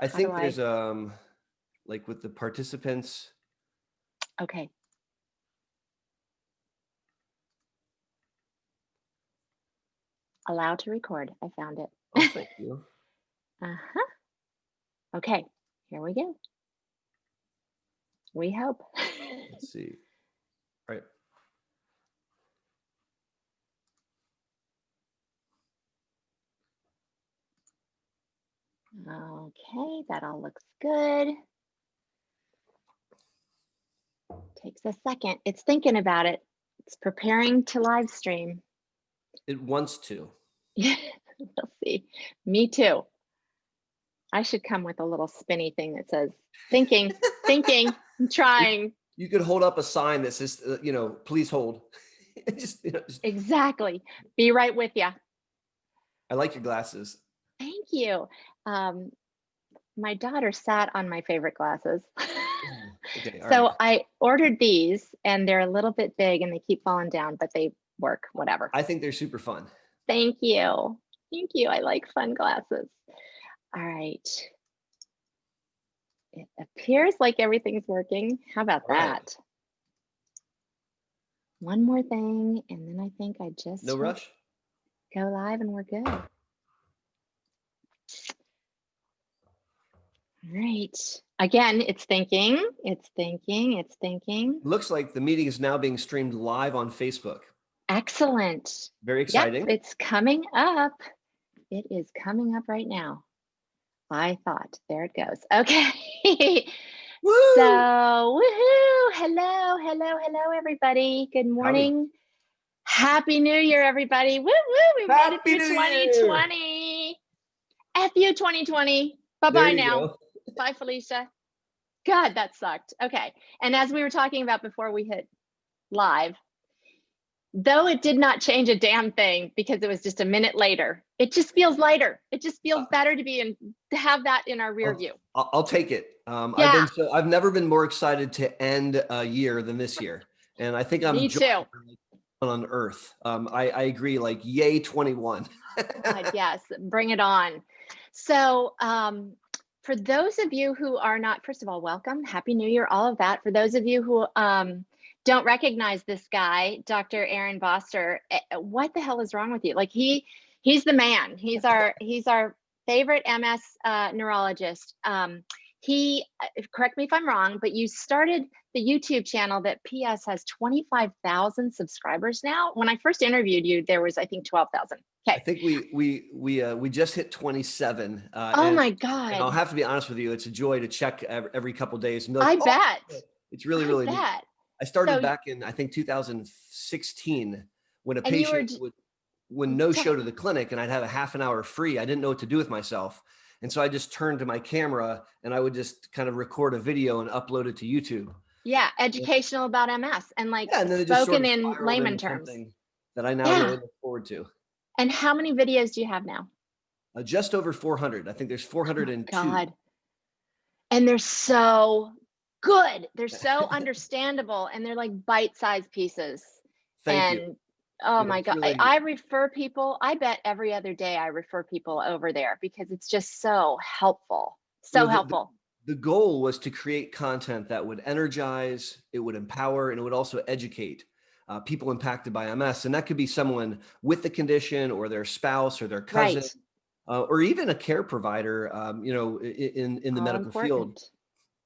I think there's like with the participants. Okay. Allow to record. I found it. Oh, thank you. Uh-huh. Okay, here we go. We hope. Let's see. All right. Okay, that all looks good. Takes a second. It's thinking about it. It's preparing to live stream. It wants to. Yeah, we'll see. Me too. I should come with a little spinny thing that says, thinking, thinking, I'm trying. You could hold up a sign that says, please hold. just. Exactly. Be right with you. I like your glasses. Thank you. My daughter sat on my favorite glasses. Okay, so right. I ordered these and they're a little bit big and they keep falling down, but they work, whatever. I think they're super fun. Thank you. Thank you. I like fun glasses. All right. It appears like everything's working. How about that? One more thing, and then I think I just no rush. Go live and we're good. All right. Again, it's thinking, it's thinking, it's thinking. Looks like the meeting is now being streamed live on Facebook. Excellent. Very exciting. Yep, it's coming up. It is coming up right now. I thought, there it goes. Okay. Woo! So, woohoo! Hello, hello, hello, everybody. Good morning. Howdy. Happy New Year, everybody. Woo, woo, we made it through 2020. FU 2020. Bye-bye now. Go. Bye, Felicia. God, that sucked. Okay. And as we were talking about before we hit live, though it did not change a damn thing because it was just a minute later, it just feels lighter. It just feels better to have that in our rear view. I'll take it. Yeah. I've never been more excited to end a year than this year. And I think I'm Me too. On earth. I agree, like yay 21. God, yes, bring it on. So for those of you who are not, first of all, welcome, Happy New Year, all of that. For those of you who don't recognize this guy, Dr. Aaron Boster, what the hell is wrong with you? Like he's the man. He's our favorite MS neurologist. He, correct me if I'm wrong, but you started the YouTube channel that PS has 25,000 subscribers now. When I first interviewed you, there was, I think, 12,000. Okay. I think we just hit 27. Oh my God. And I'll have to be honest with you. It's a joy to check every couple of days. And be like, I bet. It's really neat. I started back in, I think, 2016 when a patient would no show to the clinic and I'd have a half an hour free. I didn't know what to do with myself. And so I just turned to my camera and I would just kind of record a video and upload it to YouTube. Yeah, educational about MS and like and then spoken in layman terms. That I now really look forward to. And how many videos do you have now? Just over 400. I think there's 402. Oh God. And they're so good. They're so understandable and they're like bite-sized pieces. Thank you. Oh my God. Really I refer people, I bet every other day I refer people over there because it's just so helpful. So helpful. The goal was to create content that would energize, it would empower, and it would also educate people impacted by MS. And that could be someone with the condition or their spouse or their cousin, or even a care provider, in the medical field.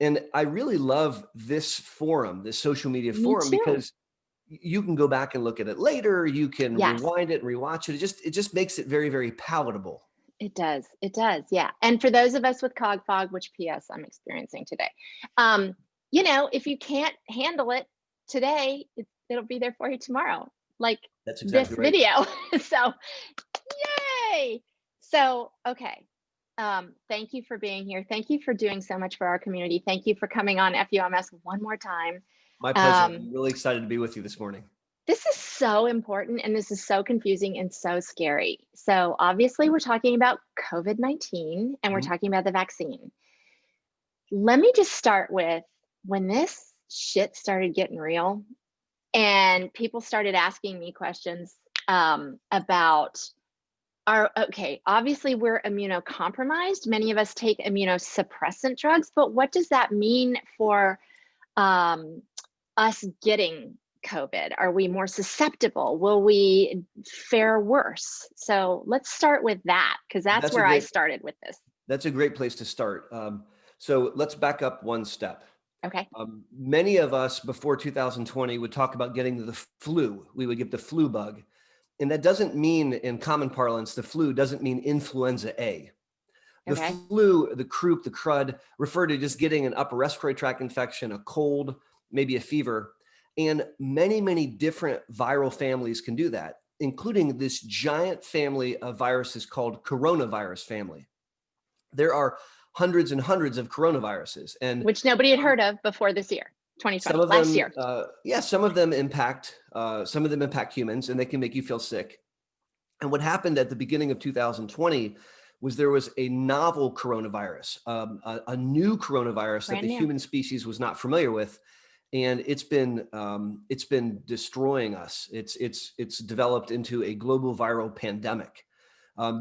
And I really love this forum, this social media forum, because you can go back and look at it later. You can rewind it and rewatch it. It just makes it very, very palatable. It does. It does. Yeah. And for those of us with cog fog, which PS I'm experiencing today, if you can't handle it today, it'll be there for you tomorrow. Like that's exactly this video. So yay. So, okay. Thank you for being here. Thank you for doing so much for our community. Thank you for coming on FUMS one more time. My pleasure. I'm really excited to be with you this morning. This is so important and this is so confusing and so scary. So obviously we're talking about COVID-19 and we're talking about the vaccine. Let me just start with when this shit started getting real and people started asking me questions about Okay, obviously we're immunocompromised. Many of us take immunosuppressant drugs, but what does that mean for us getting COVID? Are we more susceptible? Will we fare worse? So let's start with that, because that's where I started with this. That's a great place to start. So let's back up one step. Okay. Many of us before 2020 would talk about getting the flu. We would get the flu bug. And that doesn't mean, in common parlance, the flu doesn't mean influenza A. The flu, the croup, the crud refer to just getting an upper respiratory tract infection, a cold, maybe a fever. And many, many different viral families can do that, including this giant family of viruses called coronavirus family. There are hundreds and hundreds of coronaviruses, and which nobody had heard of before this year, 2020, some of last them, year. Some of them impact humans, and they can make you feel sick. And what happened at the beginning of 2020 was there was a novel coronavirus, a new coronavirus that the human species was not familiar with, and it's been destroying us. It's developed into a global viral pandemic.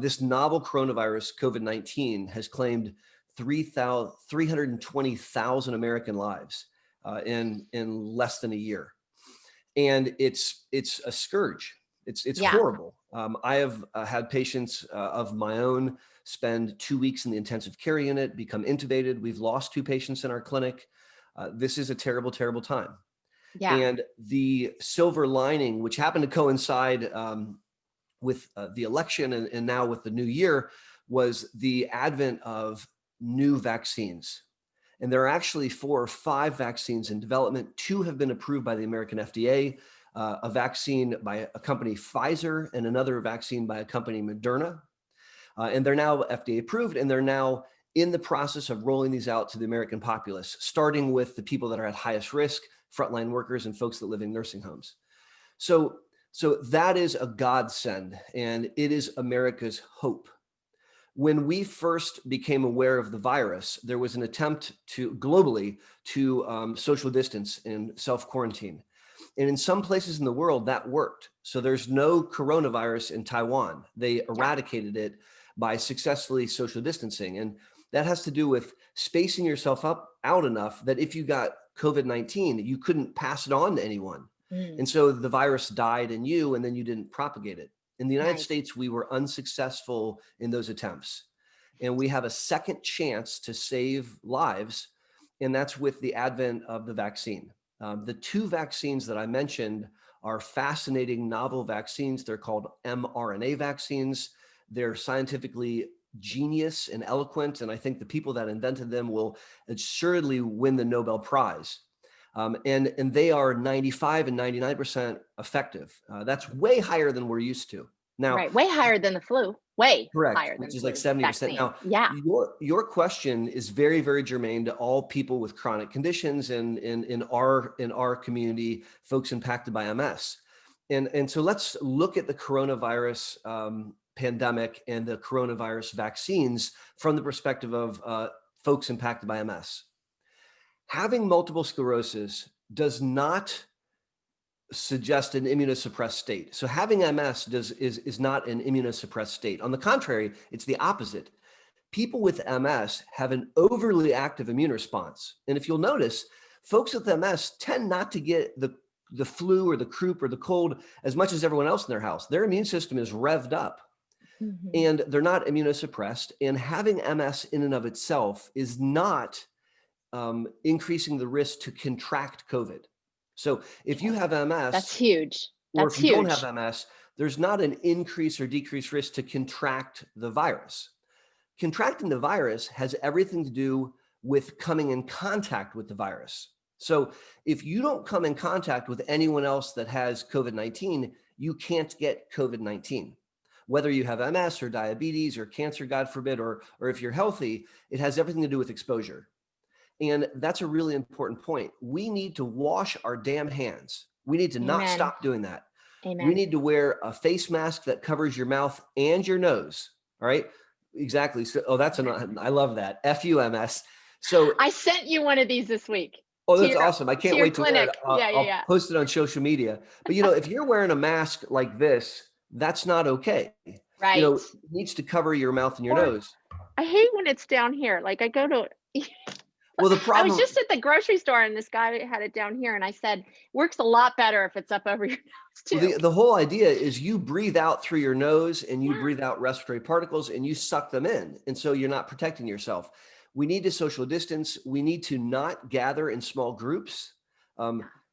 This novel coronavirus, COVID-19, has claimed 320,000 American lives in less than a year, and it's a scourge. It's horrible. I have had patients of my own spend 2 weeks in the intensive care unit, become intubated. We've lost 2 patients in our clinic. This is a terrible, terrible time. Yeah. And the silver lining, which happened to coincide with the election and now with the new year, was the advent of new vaccines. And there are actually 4 or 5 vaccines in development. 2 have been approved by the American FDA, a vaccine by a company Pfizer and another vaccine by a company Mrna. And they're now FDA approved, and they're now in the process of rolling these out to the American populace, starting with the people that are at highest risk, frontline workers and folks that live in nursing homes. So that is a godsend, and it is America's hope. When we first became aware of the virus, there was an attempt globally to social distance and self-quarantine. And in some places in the world that worked. So there's no coronavirus in Taiwan. They eradicated it by successfully social distancing. And that has to do with spacing yourself out enough that if you got COVID-19, you couldn't pass it on to anyone. And so the virus died in you, and then you didn't propagate it. In the United States, we were unsuccessful in those attempts. And we have a second chance to save lives, and that's with the advent of the vaccine. The 2 vaccines that I mentioned are fascinating novel vaccines. They're called mRNA vaccines. They're scientifically genius and eloquent, and I think the people that invented them will assuredly win the Nobel Prize. And they are 95 and 99% effective. That's way higher than we're used to. Now, way higher than the flu. Way correct, higher than which is flu like 70%. vaccine. Now, yeah. Your question is very, very germane to all people with chronic conditions and in our community, folks impacted by MS. And so let's look at the coronavirus pandemic and the coronavirus vaccines from the perspective of folks impacted by MS. Having multiple sclerosis does not suggest an immunosuppressed state. So having MS is not an immunosuppressed state. On the contrary, it's the opposite. People with MS have an overly active immune response. And if you'll notice, folks with MS tend not to get the flu or the croup or the cold as much as everyone else in their house. Their immune system is revved up. And they're not immunosuppressed. And having MS in and of itself is not increasing the risk to contract COVID. So if you have MS, that's huge. Or if you don't have MS, there's not an increase or decreased risk to contract the virus. Contracting the virus has everything to do with coming in contact with the virus. So if you don't come in contact with anyone else that has COVID-19, you can't get COVID-19. Whether you have MS or diabetes or cancer, God forbid, or if you're healthy, it has everything to do with exposure. And that's a really important point. We need to wash our damn hands. We need to not stop doing that. Amen. We need to wear a face mask that covers your mouth and your nose. All right. Exactly. So, I love that. FUMS. So I sent you one of these this week. Oh, that's awesome. I can't wait to wear it. I'll post it on social media. But if you're wearing a mask like this, that's not okay. Right. it needs to cover your mouth and your Or nose. I hate when it's down here. Like I go to, Well, the I was problem, just at the grocery store and this guy had it down here and I said, works a lot better if it's up over your nose well, too. the whole idea is you breathe out through your nose and you Yeah. breathe out respiratory particles and you suck them in. And so you're not protecting yourself. We need to social distance. We need to not gather in small groups.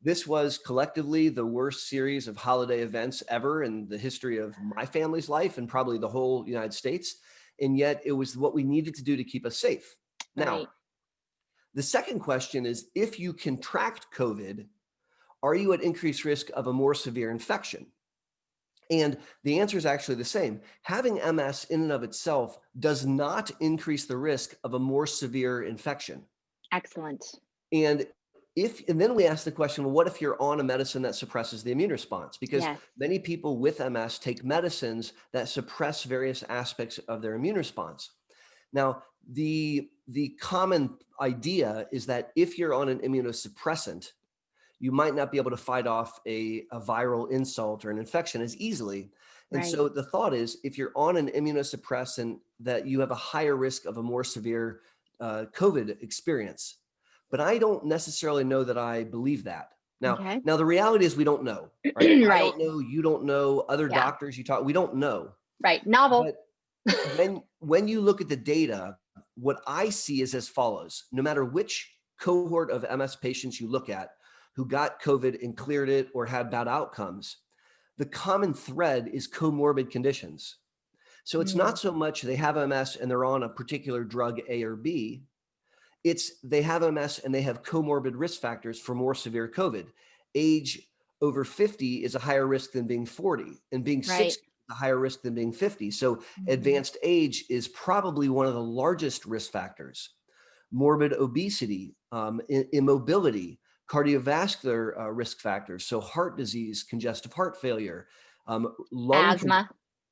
This was collectively the worst series of holiday events ever in the history of my family's life and probably the whole United States. And yet it was what we needed to do to keep us safe. Right. Now, the second question is, if you contract COVID, are you at increased risk of a more severe infection? And the answer is actually the same. Having MS in and of itself does not increase the risk of a more severe infection. Excellent. And then we ask the question, well, what if you're on a medicine that suppresses the immune response? Because Yes. many people with MS take medicines that suppress various aspects of their immune response. Now, the common idea is that if you're on an immunosuppressant, you might not be able to fight off a viral insult or an infection as easily. And Right. so the thought is, if you're on an immunosuppressant, that you have a higher risk of a more severe COVID experience. But I don't necessarily know that I believe that. Okay. Now the reality is we don't know, right? I Right. don't know, you don't know, other Yeah. doctors you talk, we don't know. Right. Novel. But when you look at the data, what I see is as follows. No matter which cohort of MS patients you look at who got COVID and cleared it or had bad outcomes, the common thread is comorbid conditions. So it's not so much they have MS and they're on a particular drug A or B. It's they have MS and they have comorbid risk factors for more severe COVID. Age over 50 is a higher risk than being 40, and being Right. 60 is a higher risk than being 50. So Mhm. advanced age is probably one of the largest risk factors. Morbid obesity, immobility, cardiovascular risk factors. So heart disease, congestive heart failure, lung Asthma.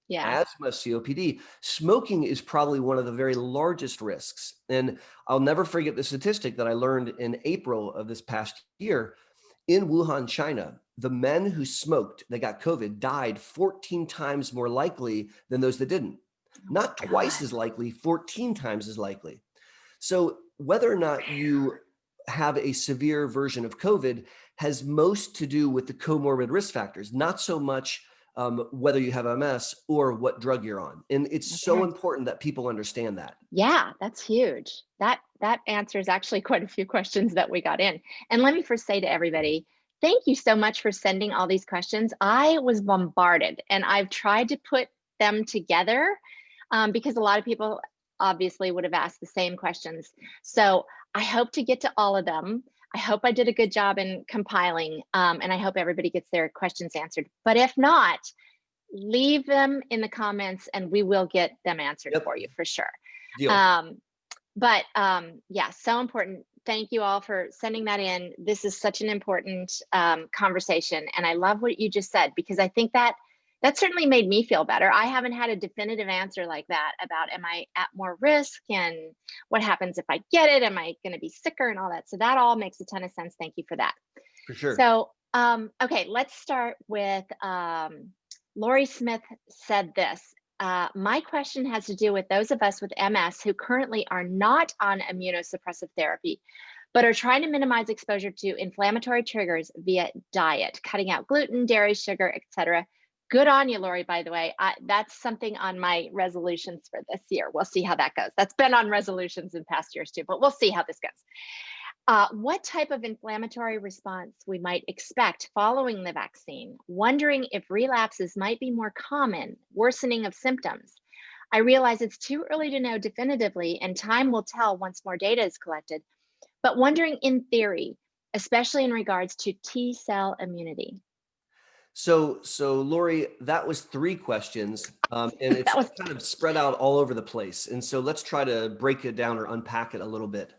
Yeah. asthma, COPD. Smoking is probably one of the very largest risks. And I'll never forget the statistic that I learned in April of this past year. In Wuhan, China, the men who smoked that got COVID died 14 times more likely than those that didn't. Not twice God. as likely, 14 times as likely. So whether or not you have a severe version of COVID has most to do with the comorbid risk factors, not so much whether you have MS or what drug you're on. And it's so Okay. important that people understand that. Yeah, that's huge. That answers actually quite a few questions that we got in. And let me first say to everybody, thank you so much for sending all these questions. I was bombarded and I've tried to put them together because a lot of people obviously would have asked the same questions. So I hope to get to all of them. I hope I did a good job in compiling and I hope everybody gets their questions answered. But if not, leave them in the comments and we will get them answered Yep. for you for sure. Deal. Yeah, so important. Thank you all for sending that in. This is such an important conversation. And I love what you just said, because I think that certainly made me feel better. I haven't had a definitive answer like that about, am I at more risk and what happens if I get it? Am I going to be sicker and all that? So that all makes a ton of sense. Thank you for that. For sure. So, okay, let's start with Lori Smith said this. My question has to do with those of us with MS who currently are not on immunosuppressive therapy, but are trying to minimize exposure to inflammatory triggers via diet, cutting out gluten, dairy, sugar, etc. Good on you, Lori, by the way. That's something on my resolutions for this year. We'll see how that goes. That's been on resolutions in past years too, but we'll see how this goes. What type of inflammatory response we might expect following the vaccine, wondering if relapses might be more common, worsening of symptoms. I realize it's too early to know definitively and time will tell once more data is collected, but wondering in theory, especially in regards to T cell immunity. So Lori, that was 3 questions and it's kind of spread out all over the place. And so let's try to break it down or unpack it a little bit.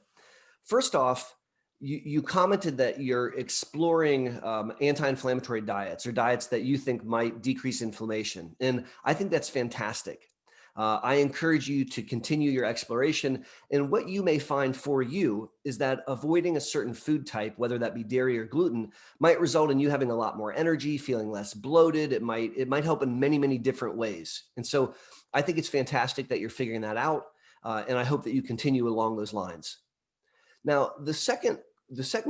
First off, you commented that you're exploring anti-inflammatory diets or diets that you think might decrease inflammation. And I think that's fantastic. I encourage you to continue your exploration. And what you may find for you is that avoiding a certain food type, whether that be dairy or gluten, might result in you having a lot more energy, feeling less bloated. It might help in many, many different ways. And so I think it's fantastic that you're figuring that out. And I hope that you continue along those lines. Now, the second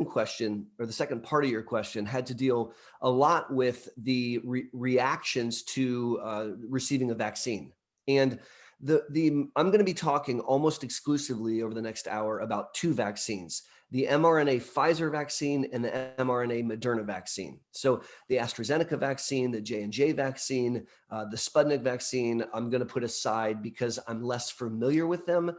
question, or the second part of your question, had to deal a lot with the reactions to receiving a vaccine. And I'm going to be talking almost exclusively over the next hour about two vaccines: the mRNA Pfizer vaccine and the mRNA Moderna vaccine. So the AstraZeneca vaccine, the J&J vaccine, the Sputnik vaccine, I'm going to put aside because I'm less familiar with them.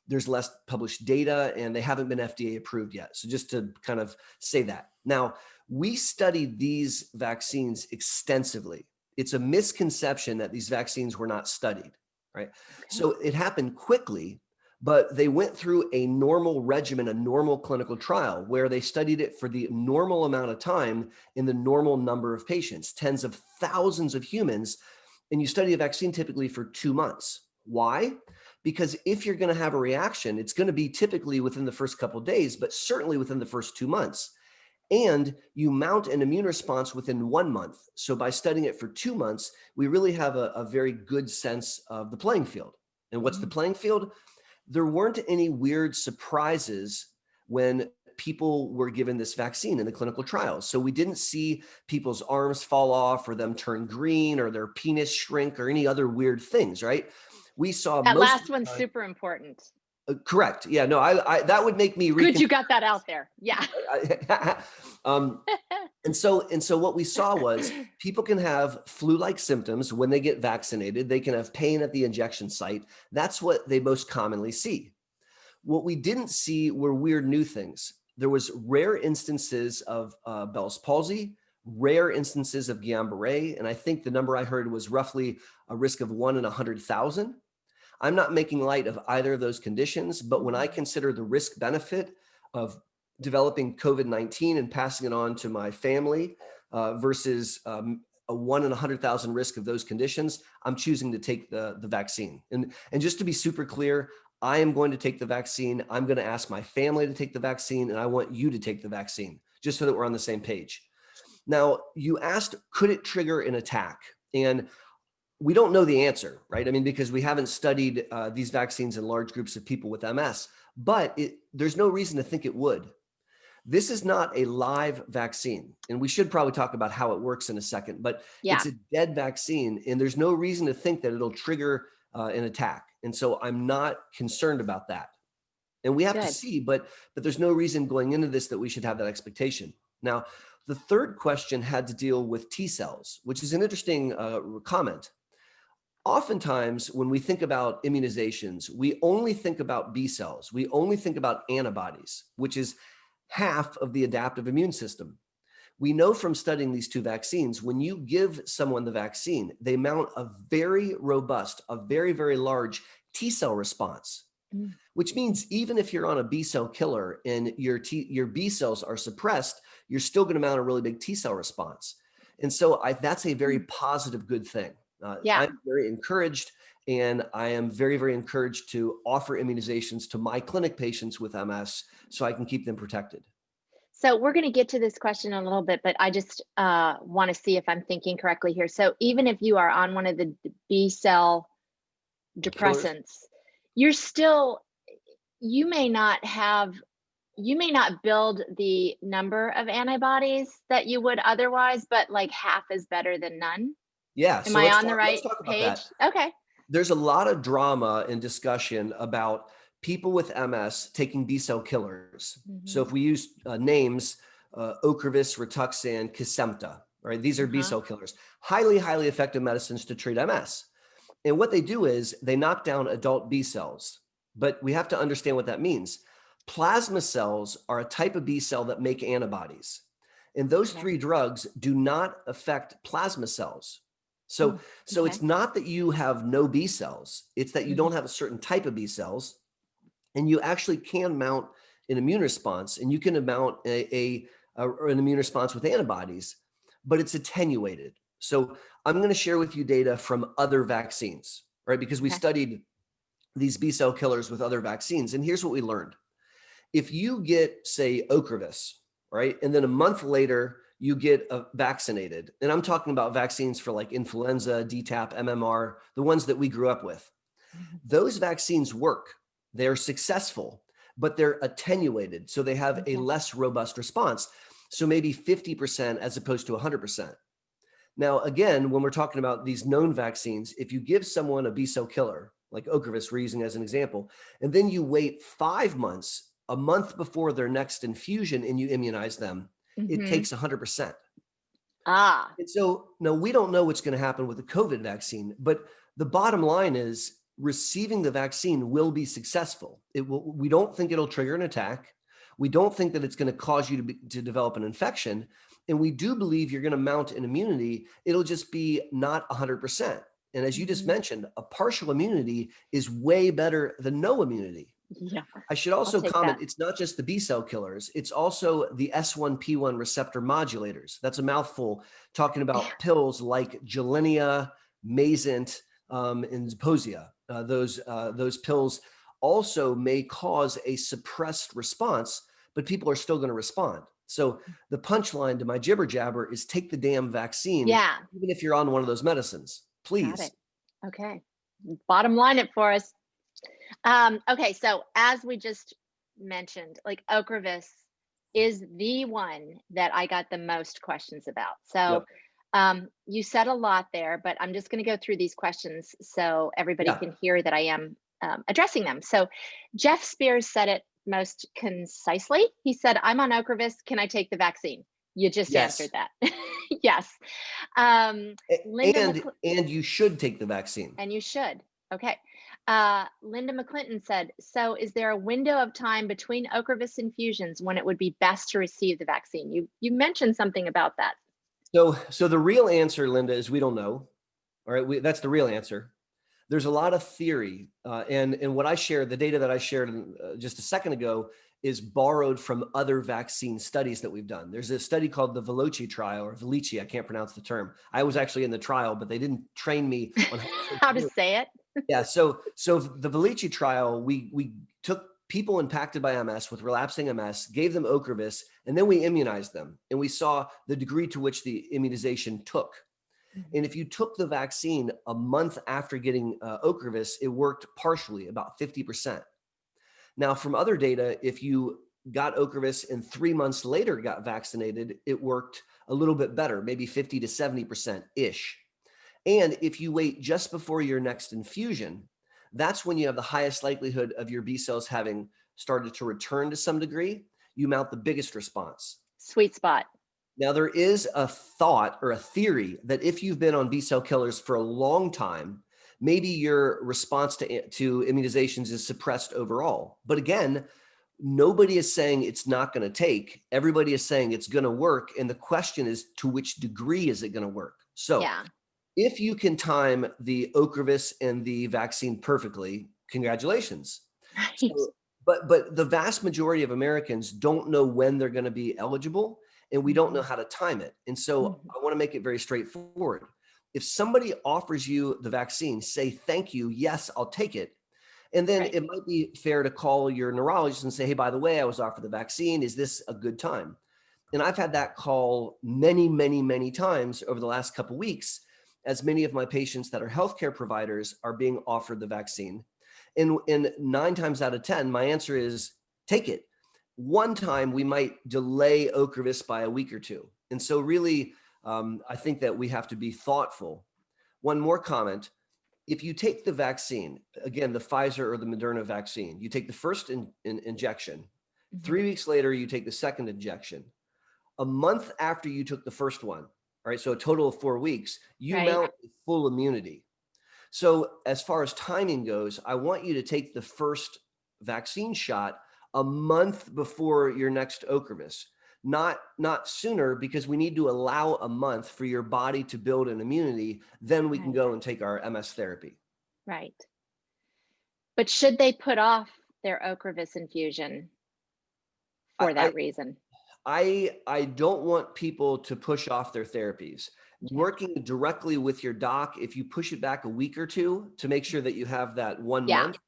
There's less published data and they haven't been FDA approved yet. So just to kind of say that. Now, we studied these vaccines extensively. It's a misconception that these vaccines were not studied, right? Okay. So it happened quickly, but they went through a normal regimen, a normal clinical trial where they studied it for the normal amount of time in the normal number of patients, tens of thousands of humans. And you study a vaccine typically for 2 months. Why? Because if you're going to have a reaction, it's going to be typically within the first couple of days, but certainly within the first 2 months. And you mount an immune response within 1 month. So by studying it for 2 months, we really have a very good sense of the playing field. And what's the playing field? There weren't any weird surprises when people were given this vaccine in the clinical trials. So we didn't see people's arms fall off or them turn green or their penis shrink or any other weird things, right? We saw that last one's super important. Correct. Yeah, no, I that would make me good you got that out there. Yeah. And so what we saw was people can have flu-like symptoms when they get vaccinated. They can have pain at the injection site. That's what they most commonly see. What we didn't see were weird new things. There was rare instances of Bell's palsy, rare instances of Guillain-Barré, and I think the number I heard was roughly a risk of 1 in 100,000. I'm not making light of either of those conditions, but when I consider the risk benefit of developing COVID-19 and passing it on to my family versus a 1 in 100,000 risk of those conditions, I'm choosing to take the vaccine. And just to be super clear, I am going to take the vaccine. I'm going to ask my family to take the vaccine, and I want you to take the vaccine, just so that we're on the same page. Now, you asked, could it trigger an attack? And we don't know the answer, right? I mean, because we haven't studied these vaccines in large groups of people with MS, but there's no reason to think it would. This is not a live vaccine, and we should probably talk about how it works in a second, but it's a dead vaccine, and there's no reason to think that it'll trigger an attack. And so I'm not concerned about that. And we have to see, but there's no reason going into this that we should have that expectation. Now, the third question had to deal with T cells, which is an interesting comment. Oftentimes, when we think about immunizations, we only think about B cells. We only think about antibodies, which is half of the adaptive immune system. We know from studying these two vaccines, when you give someone the vaccine, they mount a very robust, a very, very large T cell response, which means even if you're on a B cell killer and your B cells are suppressed, you're still going to mount a really big T cell response. And so that's a very positive, good thing. I'm very encouraged, and I am very, very encouraged to offer immunizations to my clinic patients with MS so I can keep them protected. So we're going to get to this question in a little bit, but I just want to see if I'm thinking correctly here. So even if you are on one of the B cell depressants, you may not build the number of antibodies that you would otherwise, but like half is better than none. Yeah. Am I on the right page? Okay. There's a lot of drama and discussion about people with MS taking B cell killers. So if we use names, Ocrevus, Rituxan, Kesimpta, right? These are B cell killers, highly, highly effective medicines to treat MS. And what they do is they knock down adult B cells, but we have to understand what that means. Plasma cells are a type of B cell that make antibodies. And those three drugs do not affect plasma cells. So it's not that you have no B cells, it's that you don't have a certain type of B cells, and you actually can mount an immune response, and you can mount an immune response with antibodies, but it's attenuated. So I'm going to share with you data from other vaccines, right? Because we Okay. studied these B cell killers with other vaccines. And here's what we learned. If you get, say, Ocrevus, right? And then a month later, you get vaccinated. And I'm talking about vaccines for like influenza, DTaP, MMR, the ones that we grew up with. Those vaccines work. They're successful, but they're attenuated. So they have a less robust response. So maybe 50% as opposed to 100%. Now, again, when we're talking about these known vaccines, if you give someone a B cell killer, like Ocrevus, we're using as an example, and then you wait 5 months, a month before their next infusion, and you immunize them, it takes 100%. Ah. And so, no, we don't know what's going to happen with the COVID vaccine, but the bottom line is receiving the vaccine will be successful. It will. We don't think it'll trigger an attack. We don't think that it's going to cause you to develop an infection. And we do believe you're going to mount an immunity. It'll just be not 100%. And as you just mentioned, a partial immunity is way better than no immunity. Yeah. I should also take comment, that. it's not just the B cell killers, it's also the S1P1 receptor modulators. That's a mouthful, talking about pills like Gilenya, Mayzent, and Zeposia. Those pills also may cause a suppressed response, but people are still going to respond. So the punchline to my jibber jabber is take the damn vaccine, Yeah. even if you're on one of those medicines, Got please. it. Okay. Bottom line it for us. Okay, so as we just mentioned, like Ocrevus is the one that I got the most questions about. So Yep. you said a lot there, but I'm just going to go through these questions so everybody Yeah. can hear that I am addressing them. So Jeff Spears said it most concisely. He said, I'm on Ocrevus. Can I take the vaccine? You just Yes. answered that. Yes. Linda And you should take the vaccine. And you should. Okay. Linda McClinton said, so is there a window of time between Ocrevus infusions when it would be best to receive the vaccine? You mentioned something about that. So the real answer, Linda, is we don't know. All right, that's the real answer. There's a lot of theory, and what I shared, the data that I shared just a second ago, is borrowed from other vaccine studies that we've done. There's a study called the Veloci trial, or Velici, I can't pronounce the term. I was actually in the trial, but they didn't train me on how to say it. Yeah, so the Velici trial, we took people impacted by MS with relapsing MS, gave them Ocrevus, and then we immunized them, and we saw the degree to which the immunization took. And if you took the vaccine a month after getting Ocrevus, it worked partially, about 50%. Now, from other data, if you got Ocrevus and 3 months later got vaccinated, it worked a little bit better, maybe 50 to 70%-ish. And if you wait just before your next infusion, that's when you have the highest likelihood of your B cells having started to return to some degree. You mount the biggest response. Sweet spot. Now, there is a thought or a theory that if you've been on B cell killers for a long time, maybe your response to immunizations is suppressed overall. But again, nobody is saying it's not going to take. Everybody is saying it's going to work. And the question is, to which degree is it going to work? So if you can time the Ocrevus and the vaccine perfectly, congratulations. Right. So, but the vast majority of Americans don't know when they're going to be eligible, and we don't know how to time it. And so I want to make it very straightforward. If somebody offers you the vaccine, say, thank you, yes, I'll take it. And then it might be fair to call your neurologist and say, hey, by the way, I was offered the vaccine. Is this a good time? And I've had that call many, many, many times over the last couple of weeks, as many of my patients that are healthcare providers are being offered the vaccine. And 9 times out of 10, my answer is take it. One time we might delay Ocrevus by a week or two. And so really, I think that we have to be thoughtful. One more comment. If you take the vaccine, again, the Pfizer or the Mrna vaccine, you take the first injection. 3 weeks later, you take the second injection. A month after you took the first one, all right, so a total of 4 weeks, you mount full immunity. So as far as timing goes, I want you to take the first vaccine shot a month before your next Ocrevus, not sooner, because we need to allow a month for your body to build an immunity. Then we can go and take our MS therapy. Right. But should they put off their Ocrevus infusion for that reason? I don't want people to push off their therapies. working directly with your doc, if you push it back a week or two to make sure that you have that 1 Yeah. month,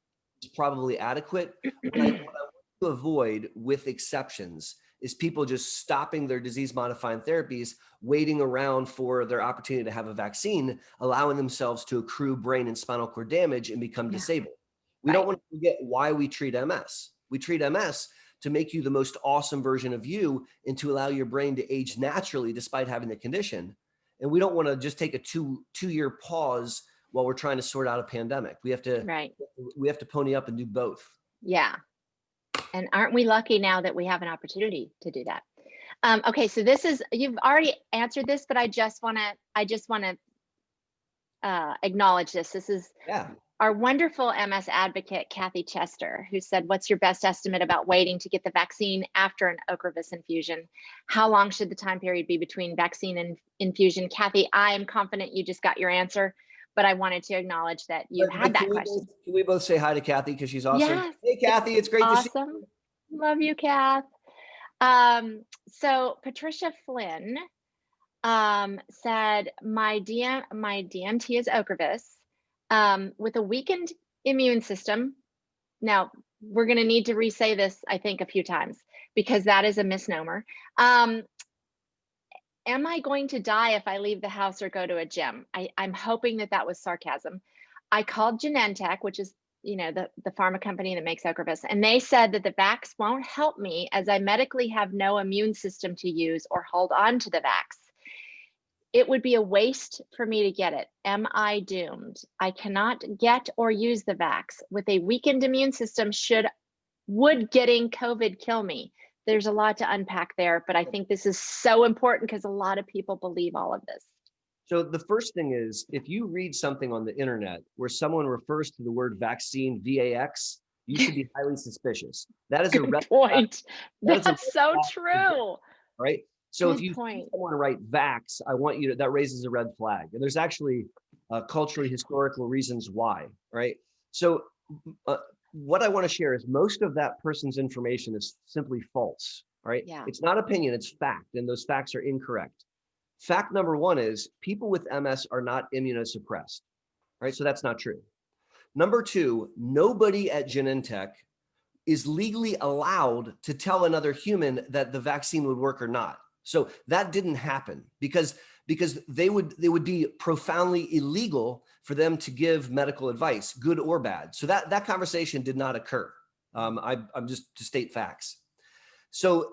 is probably adequate. What I want to avoid, with exceptions, is people just stopping their disease modifying therapies, waiting around for their opportunity to have a vaccine, allowing themselves to accrue brain and spinal cord damage and become disabled. We don't want to forget why we treat MS. We treat MS to make you the most awesome version of you and to allow your brain to age naturally despite having the condition. And we don't want to just take a two-year pause while we're trying to sort out a pandemic. We have to pony up and do both. Yeah. And aren't we lucky now that we have an opportunity to do that? Okay, so this is, you've already answered this, but I just want to acknowledge this. This is our wonderful MS advocate, Kathy Chester, who said, what's your best estimate about waiting to get the vaccine after an Ocrevus infusion? How long should the time period be between vaccine and infusion? Kathy, I am confident you just got your answer, but I wanted to acknowledge that you had that question. Can we both say hi to Kathy, because she's awesome? Yes. Hey, Kathy, it's great to see you. Love you, Kath. So Patricia Flynn said, my DMT is Ocrevus with a weakened immune system. Now, we're going to need to re-say this, I think, a few times, because that is a misnomer. Am I going to die if I leave the house or go to a gym? I'm hoping that was sarcasm. I called Genentech, which is, you know, the pharma company that makes Ocrevus, and they said that the vax won't help me as I medically have no immune system to use or hold on to the vax. It would be a waste for me to get it. Am I doomed? I cannot get or use the vax. With a weakened immune system, would getting COVID kill me? There's a lot to unpack there, but I think this is so important because a lot of people believe all of this. So the first thing is, if you read something on the internet where someone refers to the word vaccine, VAX, you should be highly suspicious. That is a red point. That's so true. Right? So Good if you point. want to write vax, I want you to, that raises a red flag. And there's actually culturally historical reasons why, right? So what I want to share is most of that person's information is simply false, right? Yeah. It's not opinion, it's fact, and those facts are incorrect. Fact number one is people with MS are not immunosuppressed, right? So that's not true. Number two, nobody at Genentech is legally allowed to tell another human that the vaccine would work or not. So that didn't happen because they would be profoundly illegal for them to give medical advice, good or bad. So that conversation did not occur. I'm just to state facts. So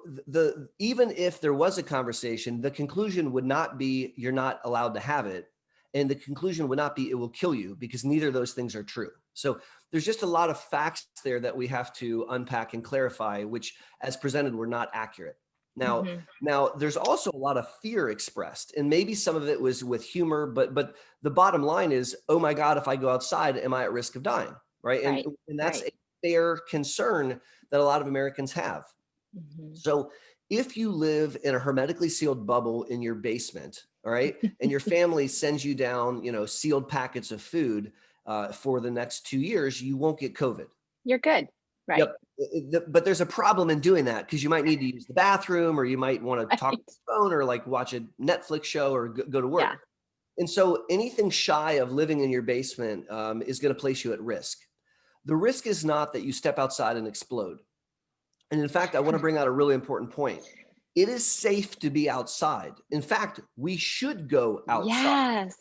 even if there was a conversation, the conclusion would not be you're not allowed to have it. And the conclusion would not be it will kill you, because neither of those things are true. So there's just a lot of facts there that we have to unpack and clarify, which as presented were not accurate. Now, now there's also a lot of fear expressed, and maybe some of it was with humor, but the bottom line is, oh my God, if I go outside, am I at risk of dying? Right. And that's a fair concern that a lot of Americans have. So if you live in a hermetically sealed bubble in your basement, all right, and your family sends you down, you know, sealed packets of food for the next 2 years, you won't get COVID. You're good. Right. Yep. But there's a problem in doing that, because you might need to use the bathroom, or you might want to talk on the phone, or like watch a Netflix show, or go to work. Yeah. And so anything shy of living in your basement is going to place you at risk. The risk is not that you step outside and explode. And in fact, I want to bring out a really important point. It is safe to be outside. In fact, we should go outside. Yes.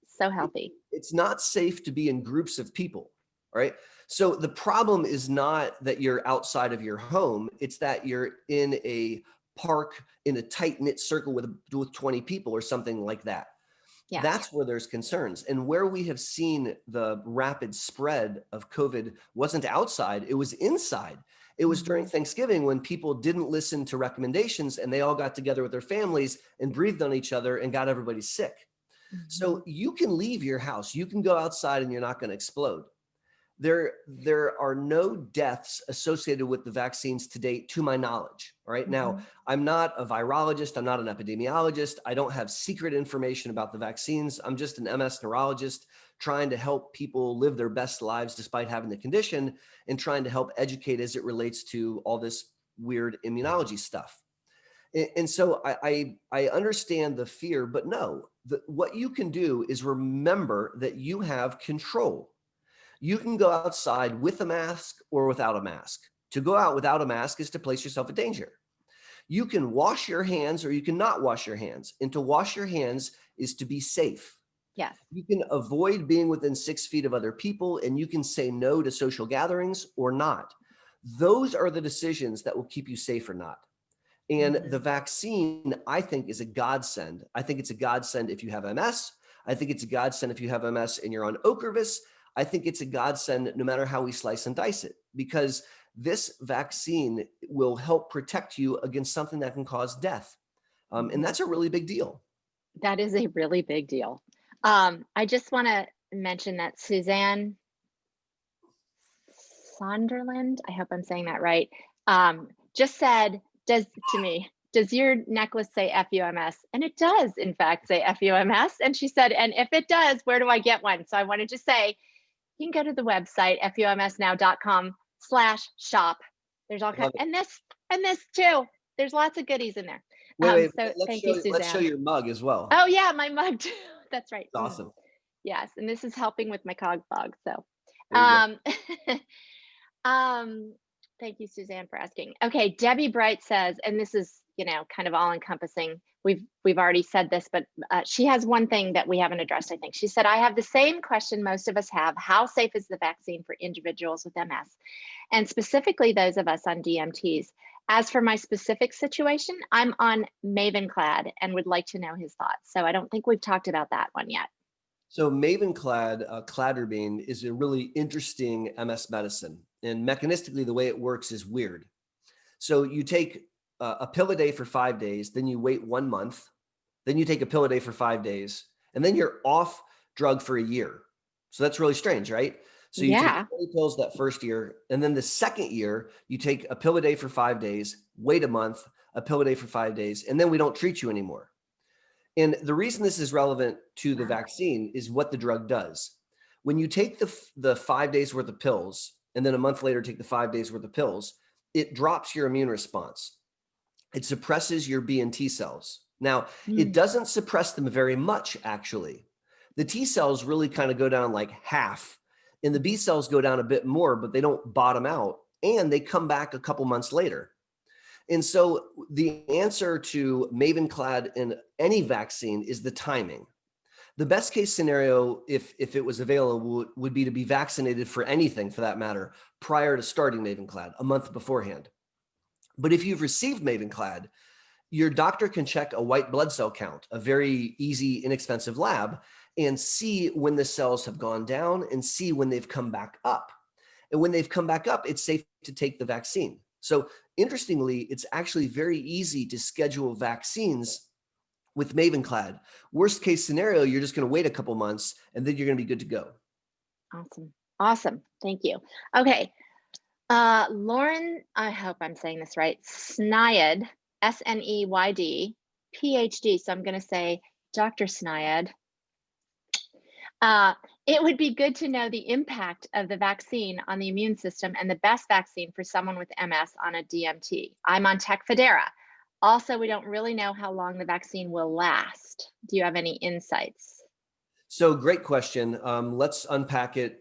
So healthy. It's not safe to be in groups of people, right? So the problem is not that you're outside of your home. It's that you're in a park in a tight knit circle with 20 people or something like that. Yeah. That's where there's concerns. And where we have seen the rapid spread of COVID wasn't outside, it was inside. It was during Thanksgiving when people didn't listen to recommendations and they all got together with their families and breathed on each other and got everybody sick. So you can leave your house, you can go outside, and you're not going to explode. There are no deaths associated with the vaccines to date, to my knowledge. All right. Now, I'm not a virologist. I'm not an epidemiologist. I don't have secret information about the vaccines. I'm just an MS neurologist trying to help people live their best lives despite having the condition, and trying to help educate as it relates to all this weird immunology stuff. And so I understand the fear, but no, what you can do is remember that you have control. You can go outside with a mask or without a mask. To go out without a mask is to place yourself in danger. You can wash your hands or you can not wash your hands. And to wash your hands is to be safe. Yes. You can avoid being within 6 feet of other people, and you can say no to social gatherings or not. Those are the decisions that will keep you safe or not. And the vaccine, I think, is a godsend. I think it's a godsend if you have MS. I think it's a godsend if you have MS and you're on Ocrevus. I think it's a godsend no matter how we slice and dice it, because this vaccine will help protect you against something that can cause death. And that's a really big deal. That is a really big deal. I just want to mention that Suzanne Sonderland, I hope I'm saying that right, just said, does your necklace say FUMS? And it does, in fact, say FUMS. And she said, and if it does, where do I get one? So I wanted to say, you can go to the website, fumsnow.com/shop. There's all kinds, and this too. There's lots of goodies in there. Wait, so thank you, Suzanne. Let's show your mug as well. Oh yeah, my mug too. That's right. Awesome. Yes, and this is helping with my cog fog. So, thank you, Suzanne, for asking. Okay, Debbie Bright says, and this is, kind of all encompassing. We've already said this, but she has one thing that we haven't addressed, I think. She said, I have the same question most of us have. How safe is the vaccine for individuals with MS? And specifically those of us on DMTs. As for my specific situation, I'm on Mavenclad and would like to know his thoughts. So I don't think we've talked about that one yet. So Mavenclad, cladribine, is a really interesting MS medicine. And mechanistically, the way it works is weird. So you take a pill a day for 5 days, then you wait 1 month, then you take a pill a day for 5 days, and then you're off drug for a year. So that's really strange, right? So you take 20 pills that first year, and then the second year, you take a pill a day for 5 days, wait a month, a pill a day for 5 days, and then we don't treat you anymore. And the reason this is relevant to the vaccine is what the drug does. When you take the 5 days worth of pills, and then a month later take the 5 days worth of pills, it drops your immune response. It suppresses your B and T cells. Now, it doesn't suppress them very much, actually. The T cells really kind of go down like half, and the B cells go down a bit more, but they don't bottom out, and they come back a couple months later. And so the answer to Mavenclad in any vaccine is the timing. The best case scenario, if it was available, would be to be vaccinated for anything, for that matter, prior to starting Mavenclad, a month beforehand. But if you've received Mavenclad, your doctor can check a white blood cell count, a very easy, inexpensive lab, and see when the cells have gone down and see when they've come back up. And when they've come back up, it's safe to take the vaccine. So interestingly, it's actually very easy to schedule vaccines with Mavenclad. Worst case scenario, you're just going to wait a couple months and then you're going to be good to go. Awesome. Thank you. Okay. Lauren, I hope I'm saying this right, Snyd, S-N-E-Y-D, PhD. So I'm going to say Dr. Snyd. It would be good to know the impact of the vaccine on the immune system and the best vaccine for someone with MS on a DMT. I'm on Tecfidera. Also, we don't really know how long the vaccine will last. Do you have any insights? So great question. Let's unpack it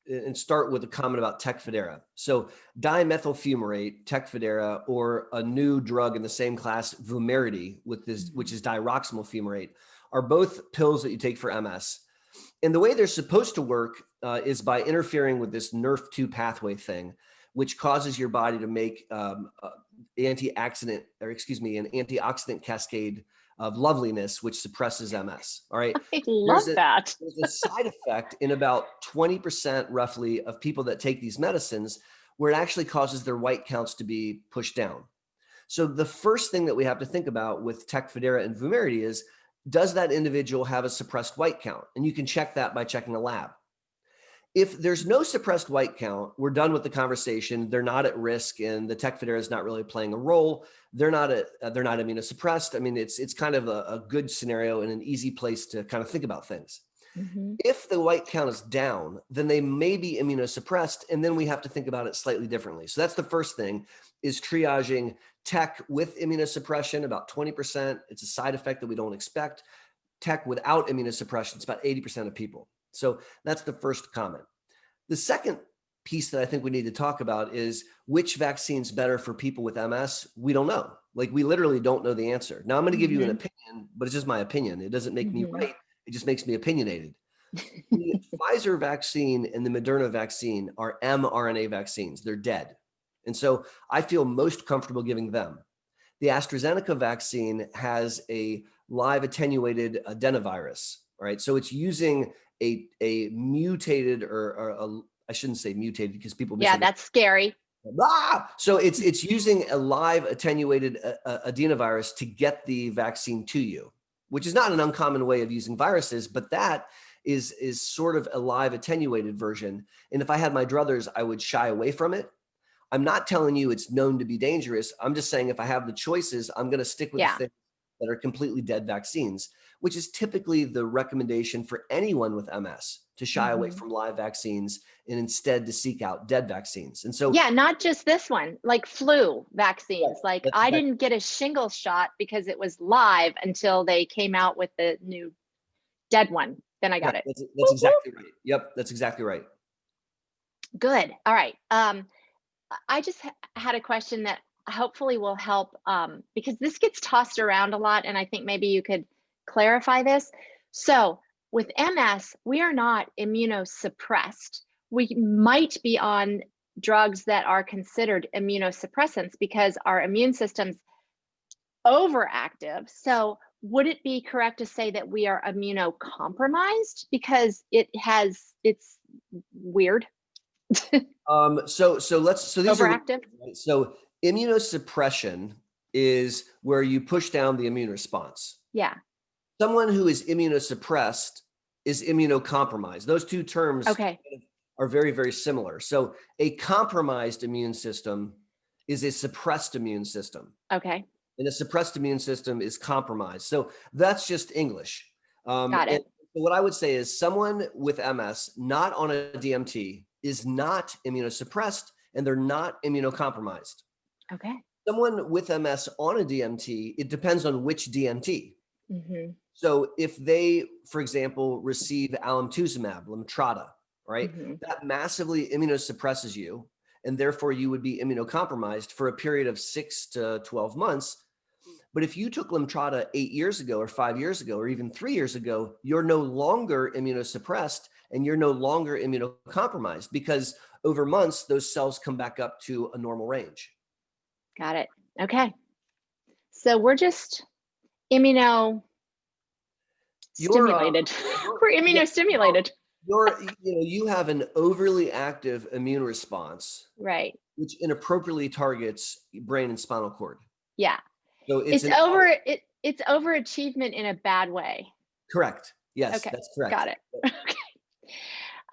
and start with a comment about Tecfidera. So dimethyl fumarate, Tecfidera, or a new drug in the same class, Vumerity, which is diroximel fumarate, are both pills that you take for MS. And the way they're supposed to work is by interfering with this NRF2 pathway thing, which causes your body to make an antioxidant cascade of loveliness, which suppresses MS. All right. I love that. There's a side effect in about 20% roughly of people that take these medicines where it actually causes their white counts to be pushed down. So the first thing that we have to think about with Tecfidera and Vumerity is, does that individual have a suppressed white count? And you can check that by checking a lab. If there's no suppressed white count, we're done with the conversation. They're not at risk, and the Tecfidera is not really playing a role. They're not immunosuppressed. I mean, it's kind of a good scenario and an easy place to kind of think about things. Mhm. If the white count is down, then they may be immunosuppressed, and then we have to think about it slightly differently. So that's the first thing, is triaging tech with immunosuppression, about 20%. It's a side effect that we don't expect. Tech without immunosuppression, it's about 80% of people. So that's the first comment. The second piece that I think we need to talk about is which vaccine's better for people with MS. We don't know. Like, we literally don't know the answer. Now, I'm going to give you an opinion, but it's just my opinion. It doesn't make me right. It just makes me opinionated. The Pfizer vaccine and the Mrna vaccine are mRNA vaccines. They're dead. And so I feel most comfortable giving them. The AstraZeneca vaccine has a live attenuated adenovirus, right? So it's using a mutated, or I shouldn't say mutated because people Yeah, that's scary. So it's using a live attenuated adenovirus to get the vaccine to you, which is not an uncommon way of using viruses, but that is sort of a live attenuated version. And if I had my druthers, I would shy away from it. I'm not telling you it's known to be dangerous. I'm just saying if I have the choices, I'm going to stick with the things that are completely dead vaccines, which is typically the recommendation for anyone with MS, to shy away from live vaccines and instead to seek out dead vaccines. And so, yeah, not just this one, like flu vaccines. Like, I didn't get a shingles shot because it was live until they came out with the new dead one. Then I got it. That's exactly right. Yep, that's exactly right. Good. All right. I just had a question that hopefully will help, because this gets tossed around a lot, and I think maybe you could clarify this. So with MS, we are not immunosuppressed. We might be on drugs that are considered immunosuppressants because our immune system's overactive. So would it be correct to say that we are immunocompromised because it's weird? So these Overactive? so immunosuppression is where you push down the immune response. Yeah. Someone who is immunosuppressed is immunocompromised. Those two terms are very, very similar. So a compromised immune system is a suppressed immune system. Okay. And a suppressed immune system is compromised. So that's just English. Got it. What I would say is someone with MS not on a DMT is not immunosuppressed, and they're not immunocompromised. Okay. Someone with MS on a DMT, it depends on which DMT. So if they, for example, receive alemtuzumab, Lemtrada, right, that massively immunosuppresses you, and therefore you would be immunocompromised for a period of 6 to 12 months. But if you took Lemtrada 8 years ago or 5 years ago, or even 3 years ago, you're no longer immunosuppressed and you're no longer immunocompromised, because over months, those cells come back up to a normal range. Got it. Okay. So we're just immunostimulated. We're immunostimulated. You have an overly active immune response, right, which inappropriately targets brain and spinal cord. Yeah. So it's overachievement in a bad way. Correct. Yes, okay. That's correct. Got it.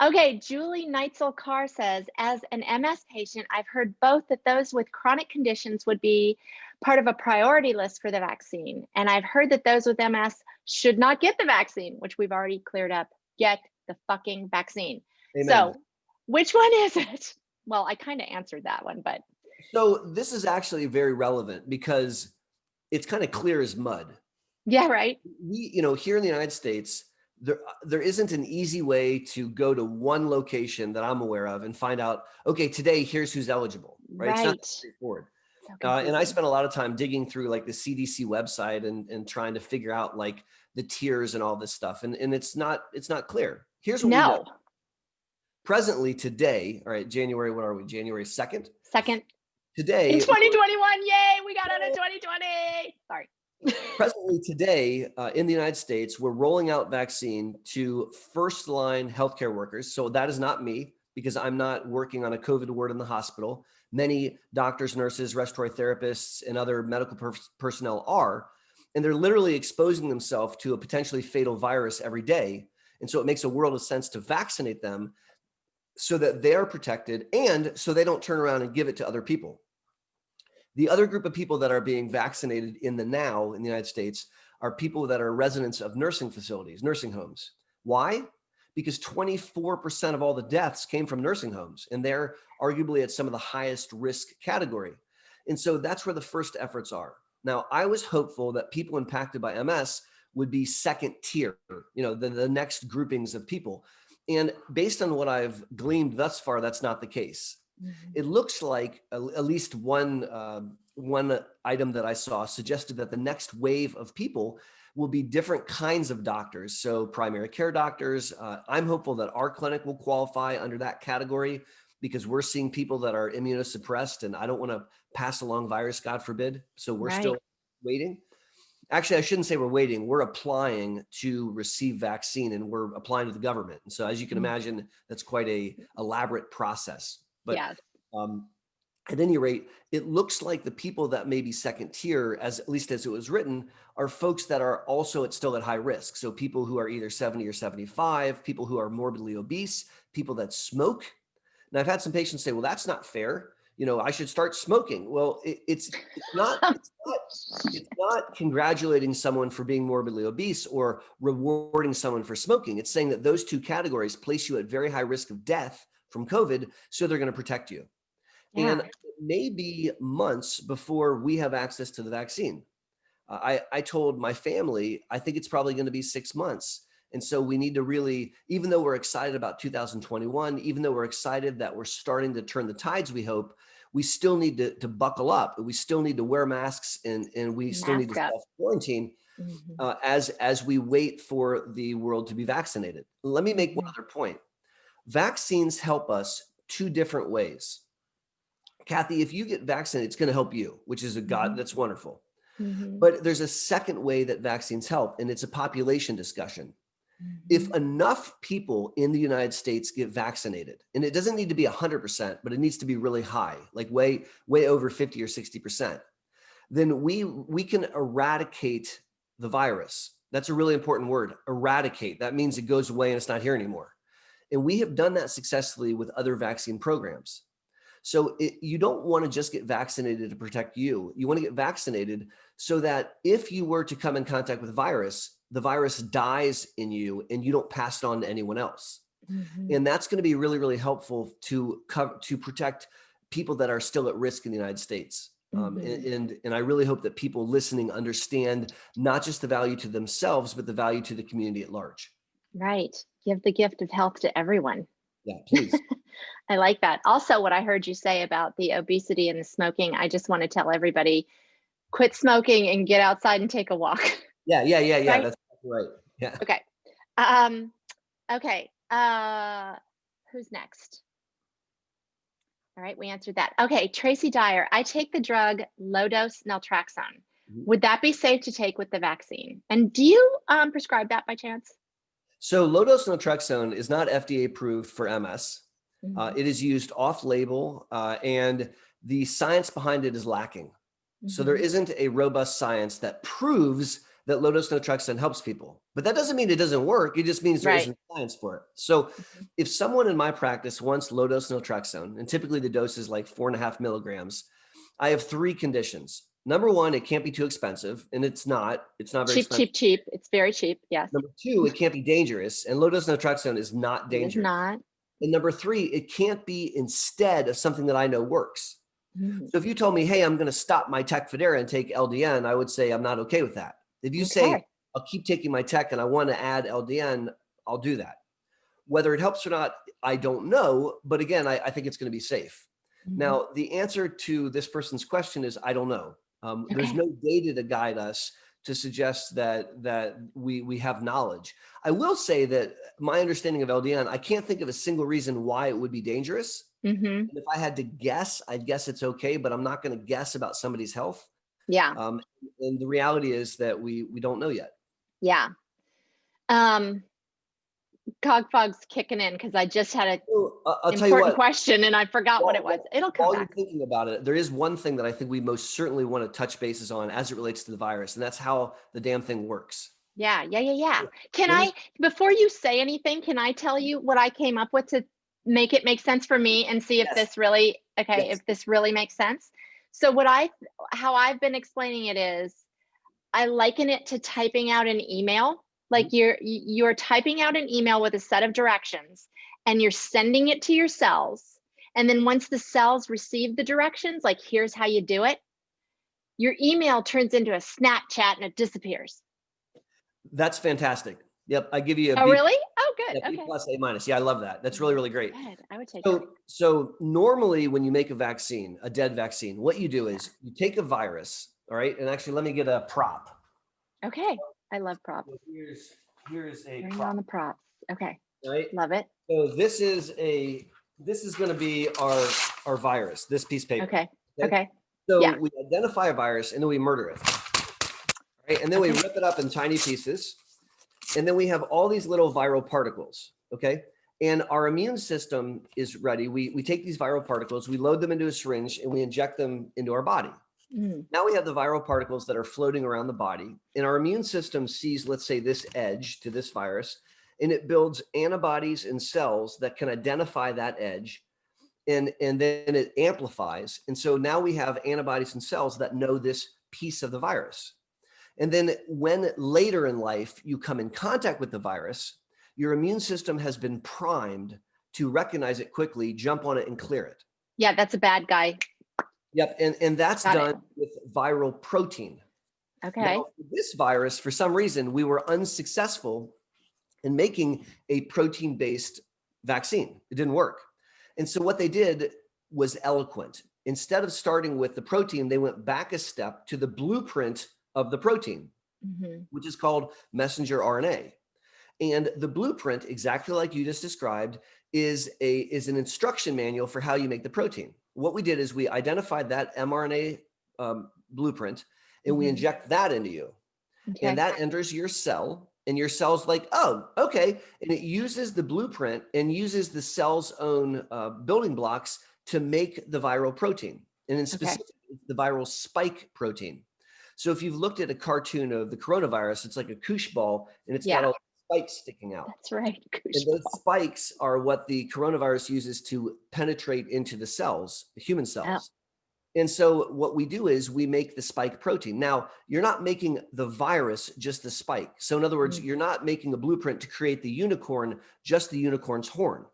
Okay, Julie Neitzel Carr says, as an MS patient, I've heard both that those with chronic conditions would be part of a priority list for the vaccine. And I've heard that those with MS should not get the vaccine, which we've already cleared up. Get the fucking vaccine. Amen. So which one is it? Well, I kind of answered that one, but. So this is actually very relevant because it's kind of clear as mud. Yeah, right. We, here in the United States, there isn't an easy way to go to one location that I'm aware of and find out, okay, today, here's who's eligible, right? It's not straightforward. So and I spent a lot of time digging through like the CDC website and trying to figure out like the tiers and all this stuff. And it's not clear. Here's what we know. Presently today, all right, January, what are we? January 2nd? Today. In 2021, yay, we got out of 2020. Sorry. Presently today, in the United States, we're rolling out vaccine to first-line healthcare workers. So that is not me, because I'm not working on a COVID ward in the hospital. Many doctors, nurses, respiratory therapists, and other medical personnel are, and they're literally exposing themselves to a potentially fatal virus every day. And so it makes a world of sense to vaccinate them so that they're protected and so they don't turn around and give it to other people. The other group of people that are being vaccinated in the United States are people that are residents of nursing facilities, nursing homes. Why? Because 24% of all the deaths came from nursing homes, and they're arguably at some of the highest risk category. And so that's where the first efforts are. Now, I was hopeful that people impacted by MS would be second tier, the next groupings of people. And based on what I've gleaned thus far, that's not the case. It looks like at least one item that I saw suggested that the next wave of people will be different kinds of doctors. So primary care doctors, I'm hopeful that our clinic will qualify under that category because we're seeing people that are immunosuppressed, and I don't want to pass along virus, God forbid. So we're still waiting. Actually, I shouldn't say we're waiting. We're applying to receive vaccine, and we're applying to the government. And so as you can imagine, that's quite a elaborate process. But Yes. At any rate, it looks like the people that may be second tier, at least as it was written, are folks that are also still at high risk. So people who are either 70 or 75, people who are morbidly obese, people that smoke. And I've had some patients say, well, that's not fair. I should start smoking. Well, it's not congratulating someone for being morbidly obese or rewarding someone for smoking. It's saying that those two categories place you at very high risk of death from COVID, so they're going to protect you. Yeah. And it may be months before we have access to the vaccine. I told my family, I think it's probably going to be 6 months. And so we need to really, even though we're excited about 2021, even though we're excited that we're starting to turn the tides, we hope, we still need to buckle up. We still need to wear masks, and we still need to self-quarantine as we wait for the world to be vaccinated. Let me make one other point. Vaccines help us two different ways. Kathy, if you get vaccinated, it's going to help you, which is that's wonderful. But there's a second way that vaccines help, and it's a population discussion. If enough people in the United States get vaccinated, and it doesn't need to be 100%, but it needs to be really high, like way over 50 or 60%, then we can eradicate the virus. That's a really important word, eradicate. That means it goes away and it's not here anymore. And we have done that successfully with other vaccine programs. So you don't want to just get vaccinated to protect you. You want to get vaccinated so that if you were to come in contact with the virus dies in you and you don't pass it on to anyone else. And that's going to be really, really helpful to protect people that are still at risk in the United States. And I really hope that people listening understand not just the value to themselves, but the value to the community at large. Right. Give the gift of health to everyone. Yeah, please. I like that. Also, what I heard you say about the obesity and the smoking, I just want to tell everybody, quit smoking and get outside and take a walk. Yeah. Right? That's right. Yeah. Okay. Okay. Who's next? All right, we answered that. Okay, Tracy Dyer, I take the drug low-dose naltrexone. Would that be safe to take with the vaccine? And do you prescribe that by chance? So low-dose naltrexone is not FDA approved for MS. It is used off-label, and the science behind it is lacking. So there isn't a robust science that proves that low-dose naltrexone helps people. But that doesn't mean it doesn't work. It just means there isn't science for it. So if someone in my practice wants low-dose naltrexone, and typically the dose is like 4.5 milligrams, I have 3 conditions. Number one, it can't be too expensive, and it's not very expensive. Cheap. It's very cheap, yes. Number 2, it can't be dangerous, and low-dose naltrexone is not dangerous. It is not. And number 3, it can't be instead of something that I know works. So if you told me, hey, I'm going to stop my Tecfidera and take LDN, I would say I'm not okay with that. If you say, I'll keep taking my Tec and I want to add LDN, I'll do that. Whether it helps or not, I don't know. But again, I think it's going to be safe. Now, the answer to this person's question is, I don't know. There's no data to guide us to suggest that we have knowledge. I will say that my understanding of LDN, I can't think of a single reason why it would be dangerous. And if I had to guess, I'd guess it's okay, but I'm not going to guess about somebody's health. Yeah. And the reality is that we don't know yet. Yeah. Cogfog's kicking in because I just had an important question and I forgot what it was. It'll come back. While you're thinking about it, there is one thing that I think we most certainly want to touch bases on as it relates to the virus, and that's how the damn thing works. Yeah. Can I, before you say anything, can I tell you what I came up with to make it make sense for me and see if this really, if this really makes sense? So how I've been explaining it is, I liken it to typing out an email. Like you're typing out an email with a set of directions and you're sending it to your cells. And then once the cells receive the directions, like here's how you do it, your email turns into a Snapchat and it disappears. That's fantastic. Yep. I give you a Oh, B. really? Oh, good. Yeah, B Okay. plus, A minus. Yeah, I love that. That's really, really great. Good. I would take that. So normally when you make a vaccine, a dead vaccine, what you do is you take a virus, all right? And actually, let me get a prop. Okay. I love props. So here's a Bring prop, on the props. Okay. right? Love it. So this is going to be our virus, this piece of paper. Okay. Okay. So Yeah. we identify a virus and then we murder it, right? And then we rip it up in tiny pieces. And then we have all these little viral particles, okay? And our immune system is ready. We take these viral particles, we load them into a syringe, and we inject them into our body. Now we have the viral particles that are floating around the body, and our immune system sees, let's say, this edge to this virus, and it builds antibodies and cells that can identify that edge, and then it amplifies. And so now we have antibodies and cells that know this piece of the virus. And then when later in life you come in contact with the virus, your immune system has been primed to recognize it quickly, jump on it, and clear it. Yeah, that's a bad guy. Yep, and that's done with viral protein. Okay. Now, this virus, for some reason, we were unsuccessful in making a protein-based vaccine. It didn't work. And so what they did was eloquent. Instead of starting with the protein, they went back a step to the blueprint of the protein, which is called messenger RNA. And the blueprint, exactly like you just described, is an instruction manual for how you make the protein. What we did is we identified that mRNA blueprint, and we inject that into you. Okay. And that enters your cell, and your cell's like, oh, okay. And it uses the blueprint and uses the cell's own building blocks to make the viral protein. And in specific, the viral spike protein. So if you've looked at a cartoon of the coronavirus, it's like a koosh ball, and it's got all the spikes sticking out. That's right. And those spikes are what the coronavirus uses to penetrate into the cells, the human cells. And so what we do is we make the spike protein. Now, you're not making the virus, just the spike. So in other words, you're not making a blueprint to create the unicorn, just the unicorn's horn.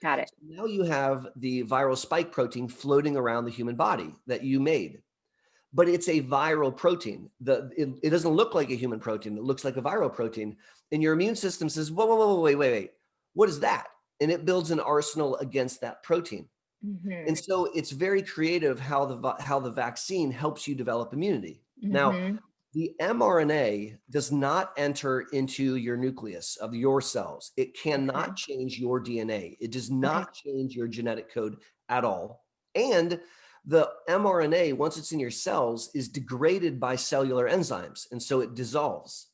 Got it. So now you have the viral spike protein floating around the human body that you made. But it's a viral protein. It doesn't look like a human protein. It looks like a viral protein. And your immune system says, whoa, wait. What is that? And it builds an arsenal against that protein. And so it's very creative how the vaccine helps you develop immunity. Now, the mRNA does not enter into your nucleus of your cells. It cannot change your DNA. It does not change your genetic code at all. And the mRNA, once it's in your cells, is degraded by cellular enzymes, and so it dissolves.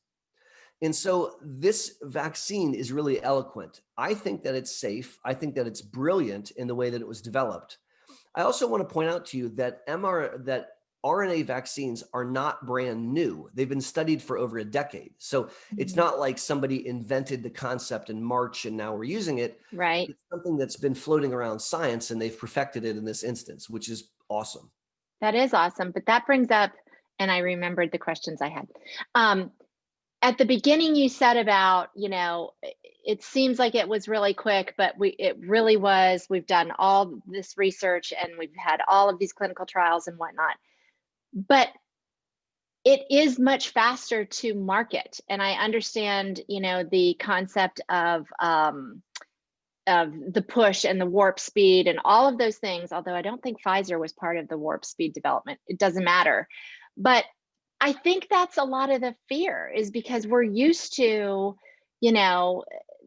And so this vaccine is really eloquent. I think that it's safe. I think that it's brilliant in the way that it was developed. I also want to point out to you that RNA vaccines are not brand new. They've been studied for over a decade. So it's not like somebody invented the concept in March and now we're using it. Right. It's something that's been floating around science, and they've perfected it in this instance, which is awesome. That is awesome. But that brings up, and I remembered the questions I had. At the beginning, you said about, it seems like it was really quick, but it really was. We've done all this research and we've had all of these clinical trials and whatnot. But it is much faster to market. And I understand, the concept of the push and the warp speed and all of those things, although I don't think Pfizer was part of the warp speed development. It doesn't matter. But I think that's a lot of the fear, is because we're used to,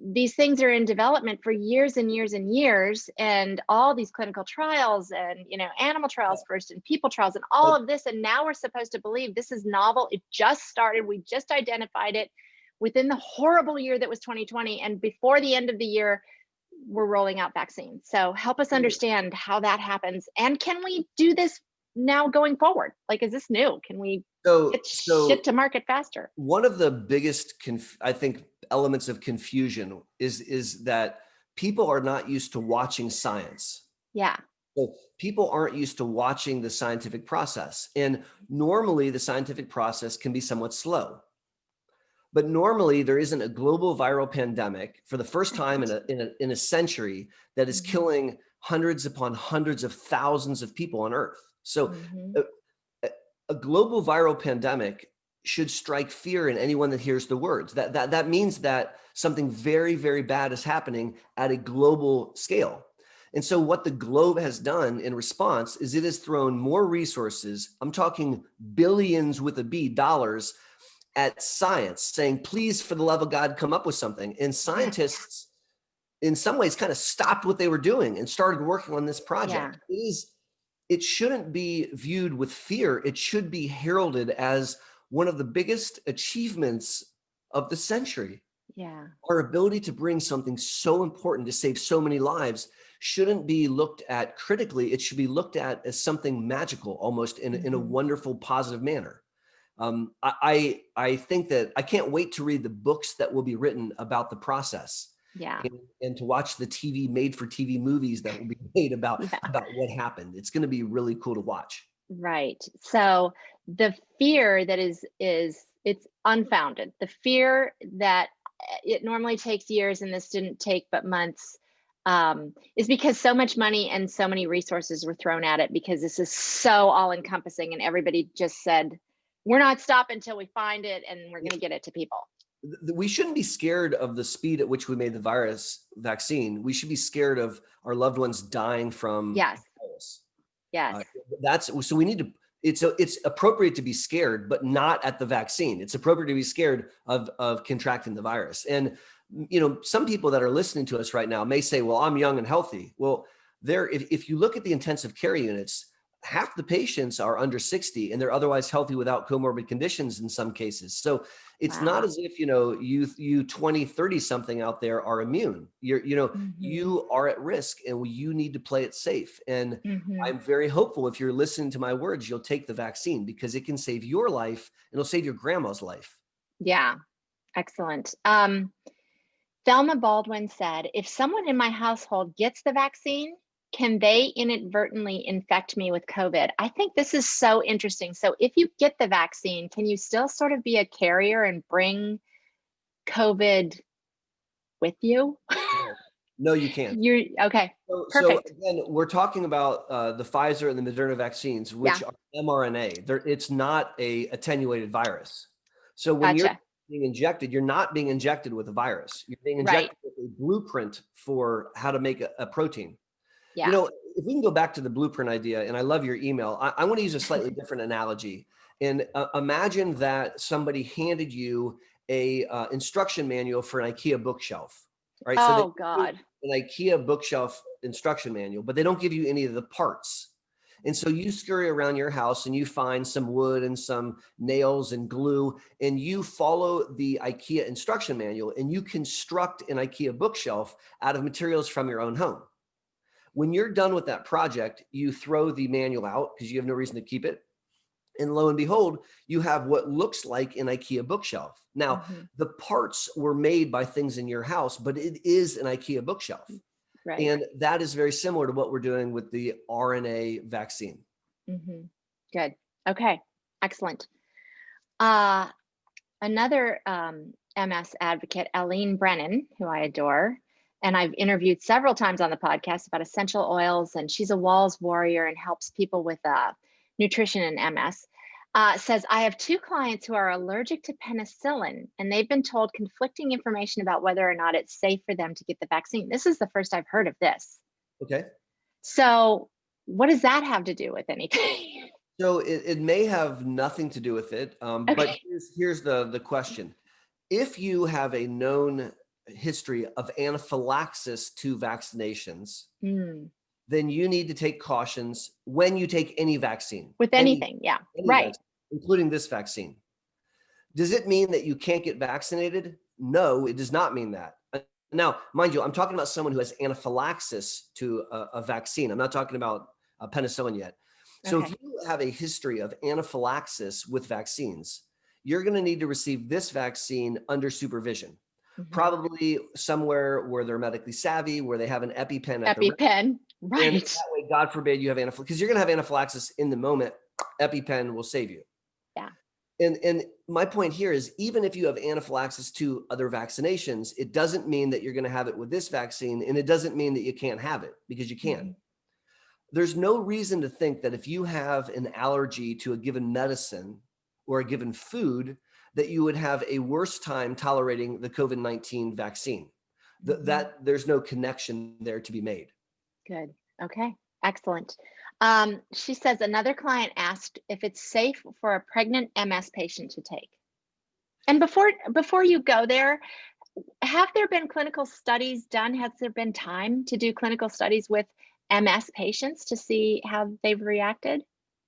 these things are in development for years and years and years, and all these clinical trials and, animal trials first and people trials and all of this. And now we're supposed to believe this is novel. It just started. We just identified it within the horrible year that was 2020. And before the end of the year, we're rolling out vaccines. So help us understand how that happens. And can we do this now going forward? Like, is this new? Can we get shit to market faster? One of the biggest, I think, elements of confusion is that people are not used to watching science. Yeah. So people aren't used to watching the scientific process. And normally the scientific process can be somewhat slow. But normally there isn't a global viral pandemic for the first time in a century that is killing hundreds upon hundreds of thousands of people on Earth. So a global viral pandemic should strike fear in anyone that hears the words. That means that something very, very bad is happening at a global scale. And so what the globe has done in response is it has thrown more resources, I'm talking billions with a B dollars, at science, saying, please, for the love of God, come up with something. And scientists, in some ways, kind of stopped what they were doing and started working on this project. It shouldn't be viewed with fear. It should be heralded as one of the biggest achievements of the century. Our ability to bring something so important to save so many lives shouldn't be looked at critically. It should be looked at as something magical, almost in a wonderful, positive manner. I think that I can't wait to read the books that will be written about the process. And to watch the made for TV movies that will be made about what happened. It's going to be really cool to watch. Right. So the fear that is it's unfounded. The fear that it normally takes years and this didn't take but months is because so much money and so many resources were thrown at it, because this is so all encompassing, and everybody just said, we're not stopping until we find it and we're going to get it to people. We shouldn't be scared of the speed at which we made the virus vaccine. We should be scared of our loved ones dying from the virus. So we need to, it's appropriate to be scared, but not at the vaccine. It's appropriate to be scared of contracting the virus. And, some people that are listening to us right now may say, well, I'm young and healthy. Well, if you look at the intensive care units, half the patients are under 60 and they're otherwise healthy without comorbid conditions in some cases. So it's not as if, you 20, 30 something out there are immune. You are at risk and you need to play it safe. And I'm very hopeful if you're listening to my words, you'll take the vaccine, because it can save your life and it'll save your grandma's life. Yeah. Excellent. Thelma Baldwin said, if someone in my household gets the vaccine, can they inadvertently infect me with COVID? I think this is so interesting. So if you get the vaccine, can you still sort of be a carrier and bring COVID with you? No, you can't. Okay. So again, we're talking about the Pfizer and the Mrna vaccines, which are mRNA. It's not a attenuated virus. So when you're being injected, you're not being injected with a virus. You're being injected with a blueprint for how to make a protein. If we can go back to the blueprint idea, and I love your email, I want to use a slightly different analogy. And imagine that somebody handed you a instruction manual for an IKEA bookshelf, right? Oh, God. An IKEA bookshelf instruction manual, but they don't give you any of the parts. And so you scurry around your house and you find some wood and some nails and glue, and you follow the IKEA instruction manual and you construct an IKEA bookshelf out of materials from your own home. When you're done with that project, you throw the manual out because you have no reason to keep it. And lo and behold, you have what looks like an IKEA bookshelf. Now, the parts were made by things in your house, but it is an IKEA bookshelf. Right. And that is very similar to what we're doing with the RNA vaccine. Good. Okay. Excellent. Another MS advocate, Aline Brennan, who I adore, and I've interviewed several times on the podcast about essential oils, and she's a Walls warrior and helps people with nutrition and MS, says, I have 2 clients who are allergic to penicillin, and they've been told conflicting information about whether or not it's safe for them to get the vaccine. This is the first I've heard of this. Okay. So what does that have to do with anything? So it may have nothing to do with it, but here's the question. If you have a known history of anaphylaxis to vaccinations, then you need to take cautions when you take any vaccine. With anything, right. Vaccine, including this vaccine. Does it mean that you can't get vaccinated? No, it does not mean that. Now, mind you, I'm talking about someone who has anaphylaxis to a vaccine. I'm not talking about penicillin yet. So if you have a history of anaphylaxis with vaccines, you're going to need to receive this vaccine under supervision. Probably somewhere where they're medically savvy, where they have an EpiPen at the wrist. Right. And that way, God forbid you have anaphylaxis, because you're going to have anaphylaxis in the moment. EpiPen will save you. Yeah. And my point here is, even if you have anaphylaxis to other vaccinations, it doesn't mean that you're going to have it with this vaccine, and it doesn't mean that you can't have it, because you can. There's no reason to think that if you have an allergy to a given medicine or a given food, that you would have a worse time tolerating the COVID-19 vaccine. That there's no connection there to be made. Good. Okay. Excellent. She says another client asked if it's safe for a pregnant MS patient to take. And before you go there, have there been clinical studies done? Has there been time to do clinical studies with MS patients to see how they've reacted?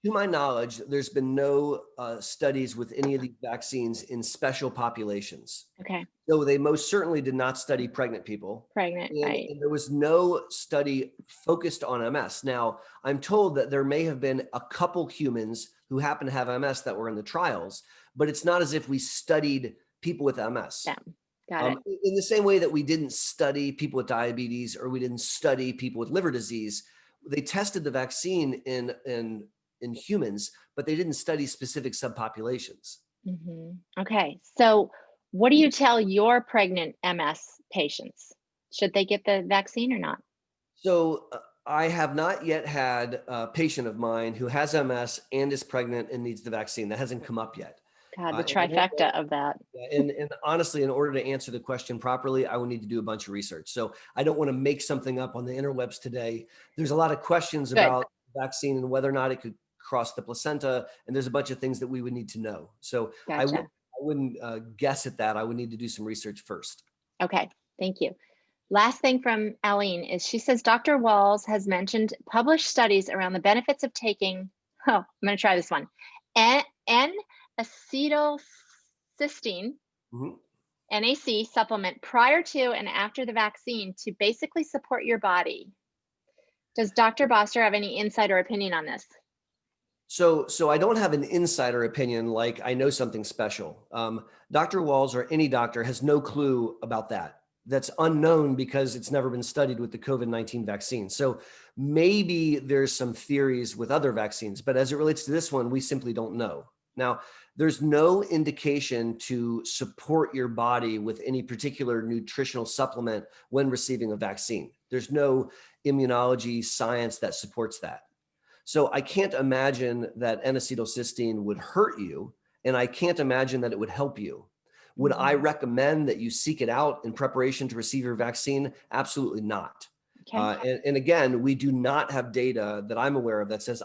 To my knowledge, there's been no studies with any of these vaccines in special populations. Okay. So they most certainly did not study pregnant people. Pregnant, right. And there was no study focused on MS. Now, I'm told that there may have been a couple humans who happen to have MS that were in the trials, but it's not as if we studied people with MS. Yeah, got it. In the same way that we didn't study people with diabetes, or we didn't study people with liver disease. They tested the vaccine in humans, but they didn't study specific subpopulations. Okay, so what do you tell your pregnant MS patients? Should they get the vaccine or not? So I have not yet had a patient of mine who has MS and is pregnant and needs the vaccine. That hasn't come up yet. God, the trifecta of that. And honestly, in order to answer the question properly, I would need to do a bunch of research. So I don't want to make something up on the interwebs today. There's a lot of questions about vaccine and whether or not it could cross the placenta. And there's a bunch of things that we would need to know. So Gotcha. I wouldn't guess at that. I would need to do some research first. Okay, thank you. Last thing from Aline is, she says, Dr. Walls has mentioned published studies around the benefits of taking, I'm going to try this one, N-acetylcysteine, NAC supplement prior to and after the vaccine to basically support your body. Does Dr. Boster have any insight or opinion on this? So I don't have an insider opinion like I know something special. Dr. Walls or any doctor has no clue about that. That's unknown because it's never been studied with the COVID-19 vaccine. So maybe there's some theories with other vaccines, but as it relates to this one, we simply don't know. Now, there's no indication to support your body with any particular nutritional supplement when receiving a vaccine. There's no immunology science that supports that. So I can't imagine that N-acetylcysteine would hurt you, and I can't imagine that it would help you. Would I recommend that you seek it out in preparation to receive your vaccine? Absolutely not. Okay. And again, we do not have data that I'm aware of that says,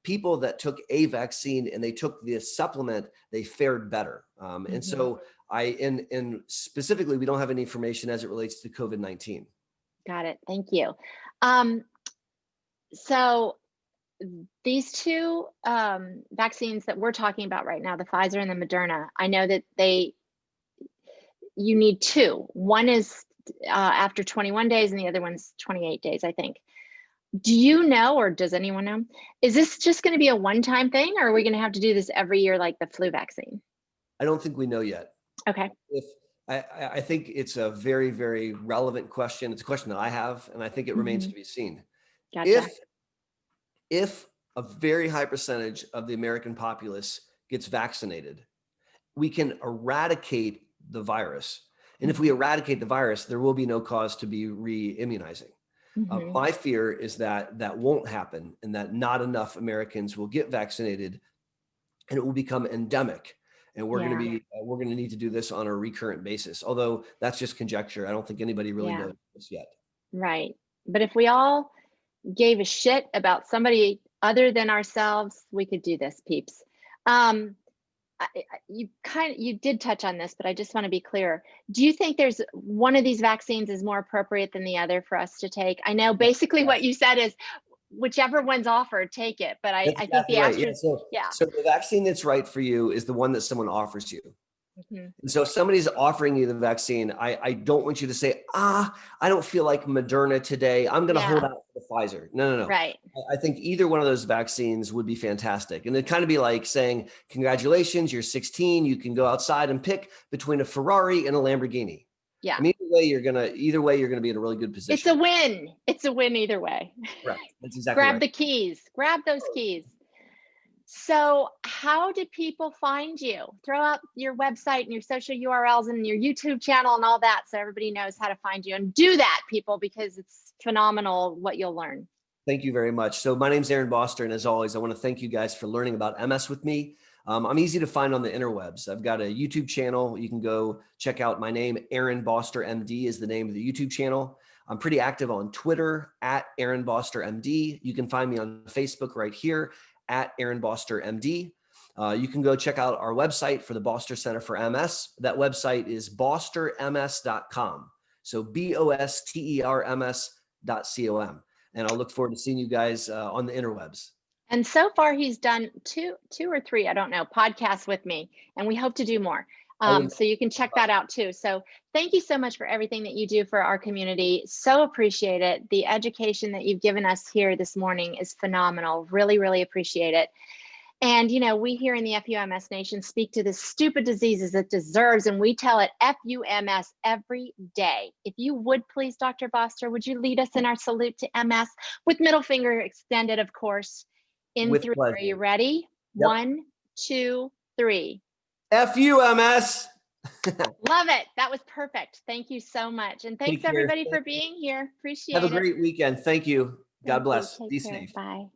people that took a vaccine and they took the supplement, they fared better. And so and specifically, we don't have any information as it relates to COVID-19. Got it. Thank you. So these two vaccines that we're talking about right now, the Pfizer and the Mrna, I know that you need two. One is after 21 days and the other one's 28 days, I think. Do you know, or does anyone know, is this just going to be a one-time thing, or are we going to have to do this every year like the flu vaccine? I don't think we know yet. Okay. I think it's a very, very relevant question. It's a question that I have, and I think it remains to be seen. Gotcha. If a very high percentage of the American populace gets vaccinated, we can eradicate the virus. And if we eradicate the virus, there will be no cause to be re-immunizing. My fear is that that won't happen, and that not enough Americans will get vaccinated, and it will become endemic. And we're going to need to do this on a recurrent basis. Although that's just conjecture. I don't think anybody really knows this yet. Right. But if we all gave a shit about somebody other than ourselves, we could do this, peeps. You did touch on this, but I just want to be clear. Do you think there's one of these vaccines is more appropriate than the other for us to take? I know basically what you said is whichever one's offered, take it. But I think the answer is, So the vaccine that's right for you is the one that someone offers you. And so if somebody's offering you the vaccine, I don't want you to say, I don't feel like Mrna today. I'm going to hold out for the Pfizer. No. Right. I think either one of those vaccines would be fantastic. And it'd kind of be like saying, congratulations, you're 16. You can go outside and pick between a Ferrari and a Lamborghini. Yeah. I mean, either way, you're gonna be in a really good position. It's a win. It's a win either way. Right. That's exactly Grab right. the keys. Grab those keys. So how do people find you? Throw out your website and your social URLs and your YouTube channel and all that so everybody knows how to find you. And do that, people, because it's phenomenal what you'll learn. Thank you very much. So my name's Aaron Boster, and as always, I want to thank you guys for learning about MS with me. I'm easy to find on the interwebs. I've got a YouTube channel. You can go check out my name. Aaron Boster MD is the name of the YouTube channel. I'm pretty active on Twitter at Aaron Boster MD. You can find me on Facebook right here at Aaron Boster MD. You can go check out our website for the Boster Center for MS. That website is bosterms.com. So BOSTERMS.com. And I'll look forward to seeing you guys on the interwebs. And so far, he's done two or three, I don't know, podcasts with me, and we hope to do more. So you can check that out too. So thank you so much for everything that you do for our community. So appreciate it. The education that you've given us here this morning is phenomenal. Really, really appreciate it. And, you know, we here in the FUMS Nation speak to the stupid diseases it deserves, and we tell it FUMS every day. If you would please, Dr. Boster, would you lead us in our salute to MS with middle finger extended, of course, in With three. pleasure. Are you ready? Yep. 1, 2, 3. FUMS. Love it. That was perfect. Thank you so much. And thanks everybody for being here. Appreciate it. Have a great weekend. Thank you. God bless. Take Be care. safe. Bye.